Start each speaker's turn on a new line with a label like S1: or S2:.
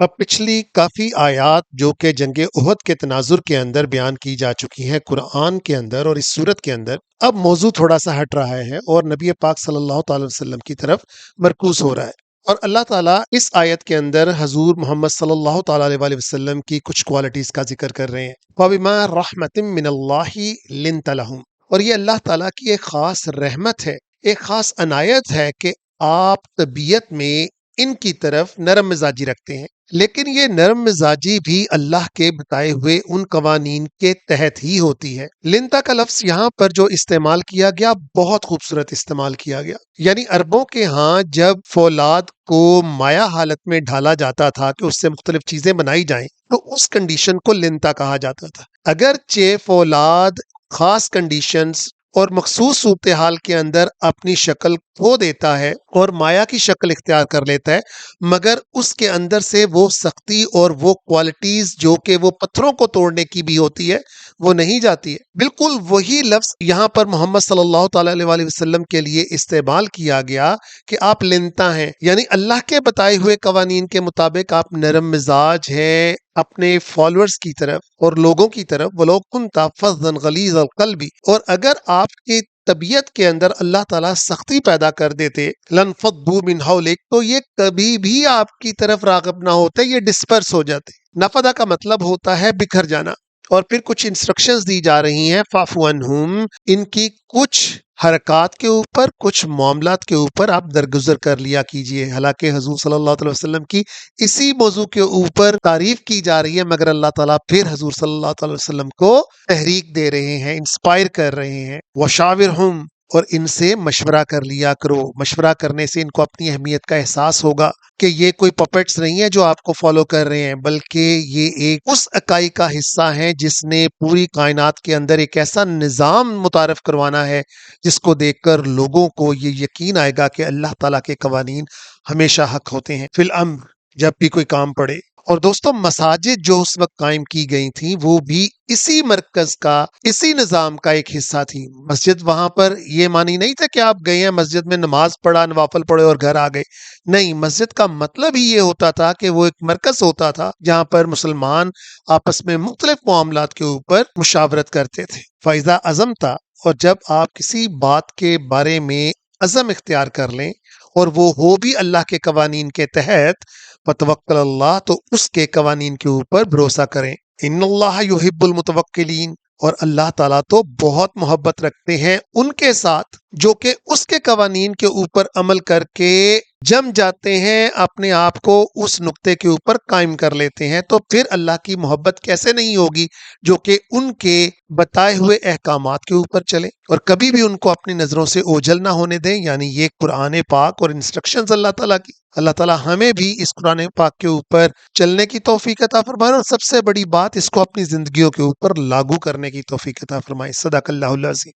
S1: اب پچھلی کافی آیات جو کہ جنگ احد کے تناظر کے اندر بیان کی جا چکی ہیں قرآن کے اندر اور اس صورت کے اندر، اب موضوع تھوڑا سا ہٹ رہا ہے اور نبی پاک صلی اللہ تعالی وسلم کی طرف مرکوز ہو رہا ہے، اور اللہ تعالیٰ اس آیت کے اندر حضور محمد صلی اللہ تعالی علیہ وسلم کی کچھ کوالٹیز کا ذکر کر رہے ہیں۔ وَبِمَا رَحْمَةٍ مِّنَ اللَّهِ لِنْتَ لَهُمْ، اور یہ اللہ تعالیٰ کی ایک خاص رحمت ہے، ایک خاص عنایت ہے کہ آپ طبیعت میں ان کی طرف نرم مزاجی رکھتے ہیں، لیکن یہ نرم مزاجی بھی اللہ کے بتائے ہوئے ان قوانین کے تحت ہی ہوتی ہے۔ لنتا کا لفظ یہاں پر جو استعمال کیا گیا بہت خوبصورت استعمال کیا گیا، یعنی عربوں کے ہاں جب فولاد کو مایا حالت میں ڈھالا جاتا تھا کہ اس سے مختلف چیزیں بنائی جائیں تو اس کنڈیشن کو لنتا کہا جاتا تھا۔ اگرچہ فولاد خاص کنڈیشنز اور مخصوص صورتحال کے اندر اپنی شکل کھو دیتا ہے اور مایا کی شکل اختیار کر لیتا ہے، مگر اس کے اندر سے وہ سختی اور وہ کوالٹیز جو کہ وہ پتھروں کو توڑنے کی بھی ہوتی ہے وہ نہیں جاتی ہے۔ بالکل وہی لفظ یہاں پر محمد صلی اللہ تعالی علیہ وسلم کے لیے استعمال کیا گیا کہ آپ لنتا ہیں، یعنی اللہ کے بتائے ہوئے قوانین کے مطابق آپ نرم مزاج ہیں اپنے فالوورز کی طرف اور لوگوں کی طرف۔ وَلَوْ كُنْتَ فَظًّا غَلِيظَ الْقَلْبِ، اور اگر آپ کی طبیعت کے اندر اللہ تعالیٰ سختی پیدا کر دیتے، لَانْفَضُّوا مِنْ حَوْلِكَ، تو یہ کبھی بھی آپ کی طرف راغب نہ ہوتے، یہ ڈسپرس ہو جاتے۔ نفدہ کا مطلب ہوتا ہے بکھر جانا، اور پھر کچھ انسٹرکشنز دی جا رہی ہیں فَاعْفُ عَنْهُمْ، ان کی کچھ حرکات کے اوپر کچھ معاملات کے اوپر آپ درگزر کر لیا کیجئے۔ حالانکہ حضور صلی اللہ علیہ وسلم کی اسی موضوع کے اوپر تعریف کی جا رہی ہے، مگر اللہ تعالیٰ پھر حضور صلی اللہ علیہ وسلم کو تحریک دے رہے ہیں، انسپائر کر رہے ہیں۔ وَشَاوِرْهُمْ، اور ان سے مشورہ کر لیا کرو۔ مشورہ کرنے سے ان کو اپنی اہمیت کا احساس ہوگا کہ یہ کوئی پپٹس نہیں ہے جو آپ کو فالو کر رہے ہیں، بلکہ یہ ایک اس اکائی کا حصہ ہیں جس نے پوری کائنات کے اندر ایک ایسا نظام متعارف کروانا ہے جس کو دیکھ کر لوگوں کو یہ یقین آئے گا کہ اللہ تعالیٰ کے قوانین ہمیشہ حق ہوتے ہیں۔ فی الامر، جب بھی کوئی کام پڑے۔ اور دوستو، مساجد جو اس وقت قائم کی گئی تھیں وہ بھی اسی مرکز کا، اسی نظام کا ایک حصہ تھی۔ مسجد وہاں پر یہ معنی نہیں تھا کہ آپ گئے ہیں مسجد میں نماز پڑھا، نوافل پڑھے اور گھر آ گئے، نہیں، مسجد کا مطلب ہی یہ ہوتا تھا کہ وہ ایک مرکز ہوتا تھا جہاں پر مسلمان آپس میں مختلف معاملات کے اوپر مشاورت کرتے تھے۔ فَإِذَا عَزَمْتَ، اور جب آپ کسی بات کے بارے میں عزم اختیار کر لیں اور وہ ہو بھی اللہ کے قوانین کے تحت، فَتَوَكَّلْ اللَّهِ، تو اس کے قوانین کے اوپر بھروسہ کریں۔ ان اللہ یحب المتوکلین، اور اللہ تعالیٰ تو بہت محبت رکھتے ہیں ان کے ساتھ جو کہ اس کے قوانین کے اوپر عمل کر کے جم جاتے ہیں، اپنے آپ کو اس نقطے کے اوپر قائم کر لیتے ہیں۔ تو پھر اللہ کی محبت کیسے نہیں ہوگی جو کہ ان کے بتائے ہوئے احکامات کے اوپر چلے اور کبھی بھی ان کو اپنی نظروں سے اوجھل نہ ہونے دیں۔ یعنی یہ قرآن پاک اور انسٹرکشنز اللہ تعالیٰ کی، اللہ تعالیٰ ہمیں بھی اس قرآن پاک کے اوپر چلنے کی توفیق عطا فرمائے، اور سب سے بڑی بات اس کو اپنی زندگیوں کے اوپر لاگو کرنے کی توفیق عطا فرمائے۔ صدق اللہ العظیم۔